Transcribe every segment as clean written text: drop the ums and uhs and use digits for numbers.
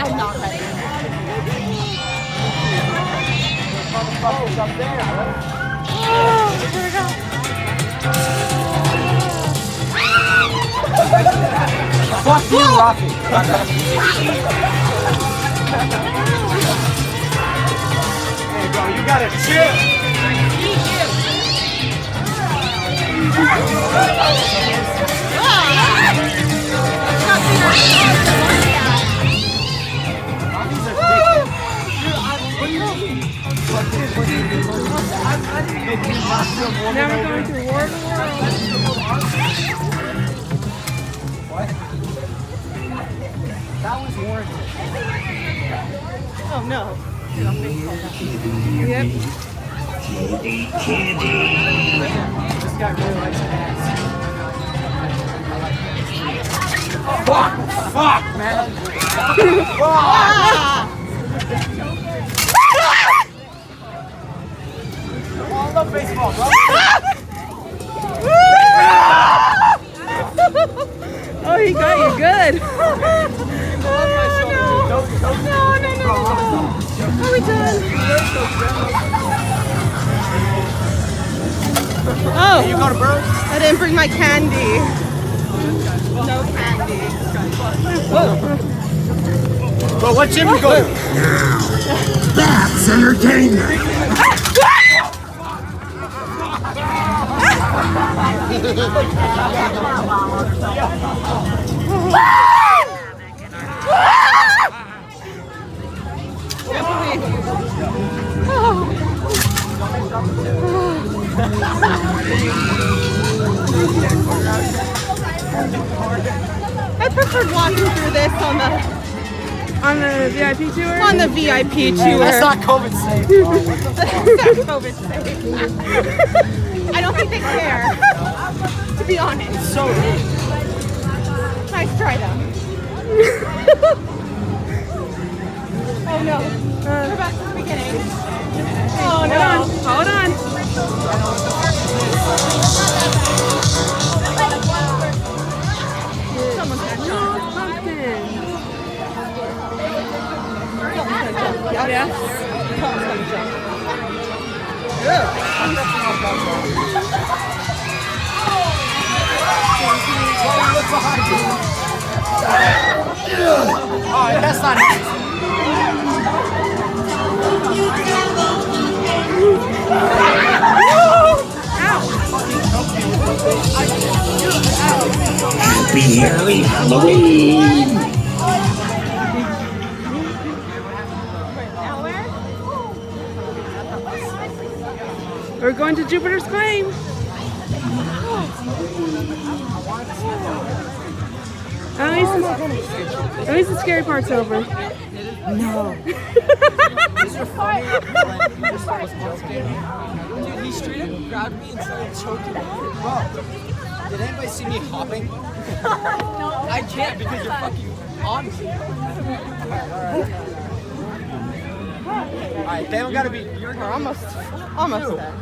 I'm not ready. Motherfuckers up there. Oh, here we go. Fuck you, Rocky. Hey, bro, you gotta chill. Now we're going to War of the Worlds. What? That was warranted. Oh no. Yep. This guy really likes ass. Fuck! Fuck, man! Fuck! I love baseball, bro. Oh, he got you good. No. Are we done? Oh, You go to Burroughs? I didn't bring my candy. No candy. Bro, what gym you go to? That's entertainment. I preferred walking through this On the VIP tour? on the VIP Hey, tour. that's not COVID safe, bro. That's not COVID safe. I don't think they care, to be honest. So rude. Nice try though. Oh no. We're back to the beginning. Oh no. Hold on. Someone's gonna jump. Pumpkin. Oh yeah? Someone's gonna jump. Look behind you. Oh, that's not it. Happy early Halloween. We're going to Jupiter's Claim. At least the scary part's over. No. These are funny. Dude, he straight up grabbed me and started choking me. Bro, did anybody see me hopping? No. I can't because you're fucking on me. Alright, they don't gotta be. We're almost there.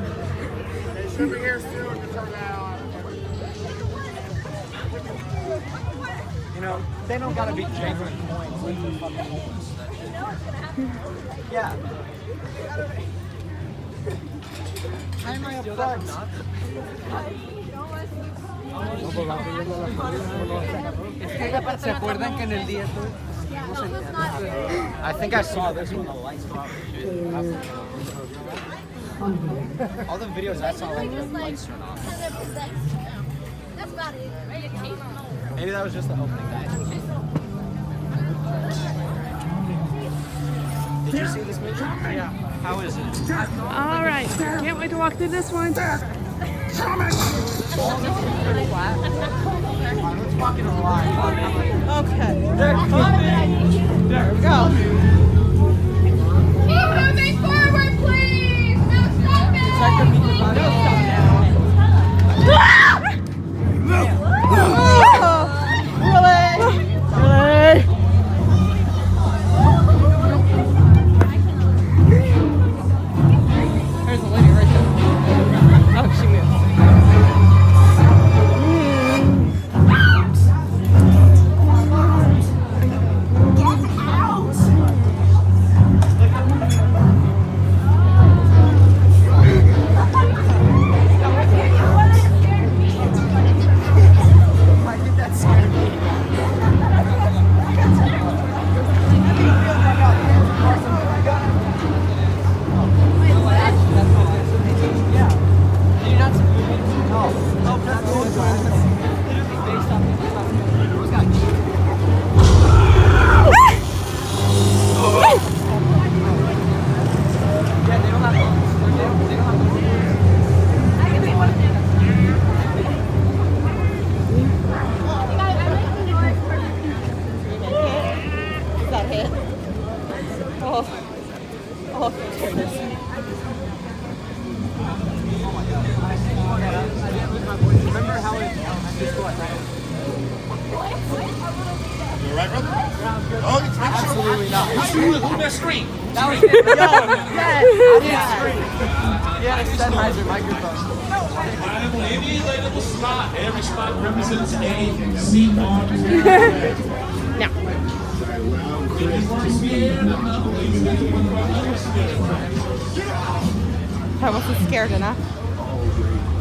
You know, they don't gotta be genuine points. Like the fucking yeah. Why am I a butt? ¿Se acuerdan que en el día I think I saw this when the lights were off. All the videos I saw, like, the lights turned off. That's about it. Maybe that was just the opening night. Did you see this movie? Yeah. How is it? All right. Can't wait to walk through this one. Let's walk in a line. Okay. They're coming! There we go. Keep moving forward, please! No stopping! No stop now. Really? There's a lady right there. Oh, she moves. Get out! Who that scream? That was it. Yeah, it's Sennheiser microphone. Any labelable spot, every spot represents a seat on the Now. I wasn't scared enough.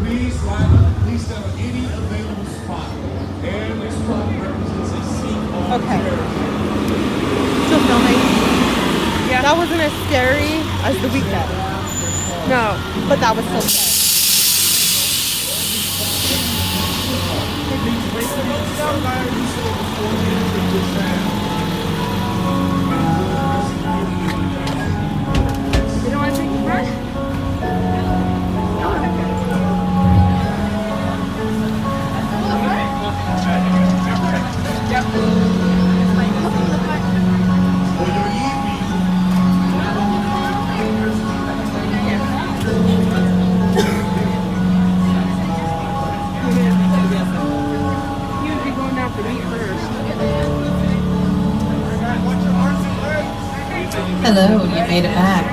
Please line up, please stand on any available spot. Every spot represents a seat on Okay. Still filming. Yeah. That wasn't as scary as the weekend. No. But that was still scary. You don't want to take the brush? Usually going down for meat first. Hello, you made it back.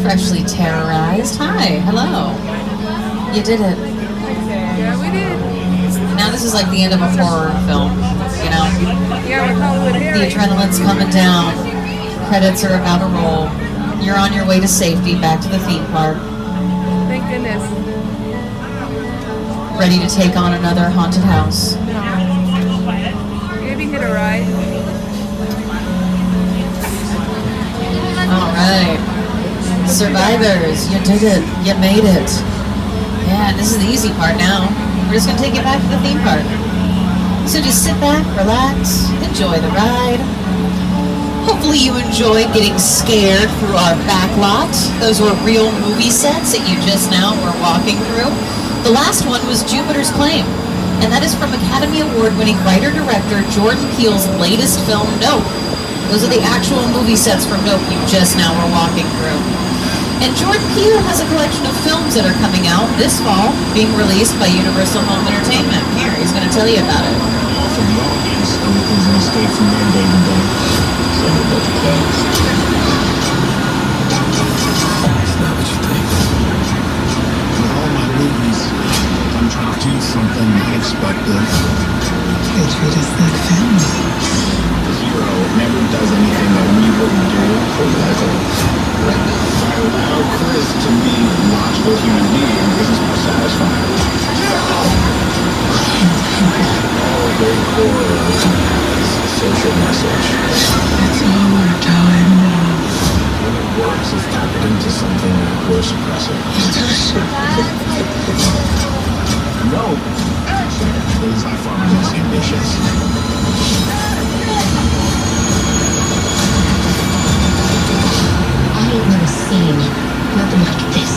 Freshly terrorized. Hi, hello. You did it. Yeah, we did. Now this is like the end of a horror film, you know? Yeah, with Hollywood The Harry. adrenaline's coming down. Credits are about to roll. You're on your way to safety, back to the theme park. Thank goodness. Ready to take on another haunted house. Maybe hit a ride. Alright. Survivors, you did it. You made it. Yeah, this is the easy part now. We're just gonna take you back to the theme park. So just sit back, relax, enjoy the ride. Hopefully you enjoyed getting scared through our back lot. Those were real movie sets that you just now were walking through. The last one was Jupiter's Claim, and that is from Academy Award-winning writer-director Jordan Peele's latest film, Nope. Those are the actual movie sets from Nope you just now were walking through. And Jordan Peele has a collection of films that are coming out this fall, being released by Universal Home Entertainment. Here, he's going to tell you about it. From the audience, everything's an escape from mandated day. So we go to class. It's not what you think. With all my movies, I'm trying to do something unexpected. They treat us like family. The hero never does anything that we wouldn't do. For example, I allow Chris to be a logical human being because it's more satisfying. All very core social message. It's our time now. When it works, it's tapped into something that we're suppressing. No. Is by far my most ambitious. I ain't never seen nothing like this.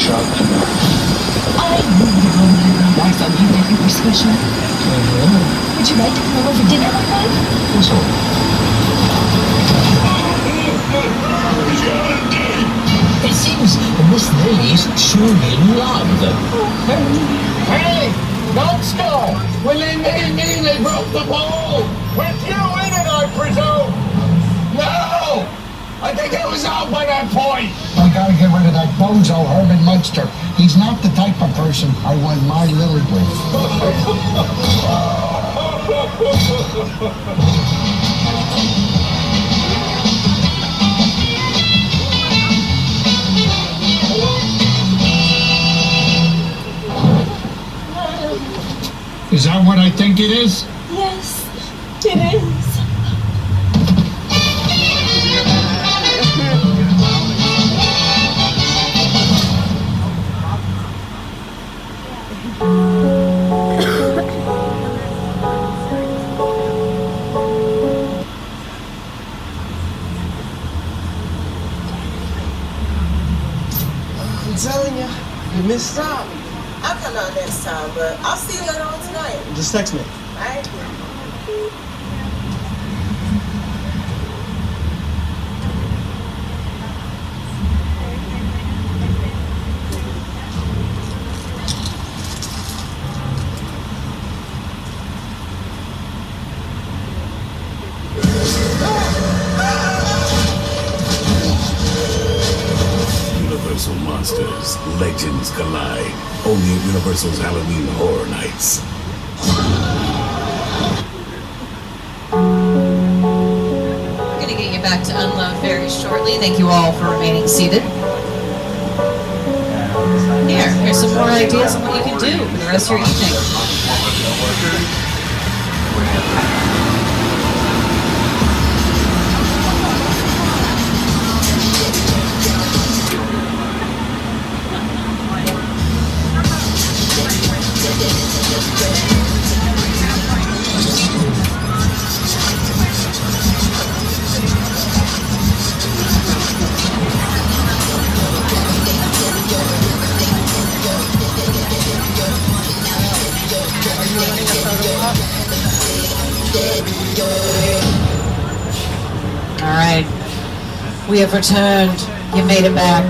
I knew you'd run my life on you that you were special. Would you like to come over for dinner one night? It seems Miss Lady's truly in love. Hey! Don't stall! When they made me, they broke the pole! With you in it, I presume! No! I think I was out by that point! I gotta get rid of that bozo Herman Munster. He's not the type of person I want my Lily with. Is that what I think it is? Yes, it is. I'm telling you, you missed out. I'll come out next time, but I'll see you later on tonight. Just text me. All right? Universal monsters, legends collide. Only at Universal's Halloween Horror Nights. We're gonna get you back to unload very shortly. Thank you all for remaining seated. Here's some more ideas on what you can do for the rest of your evening. All right, we have returned. You made it back.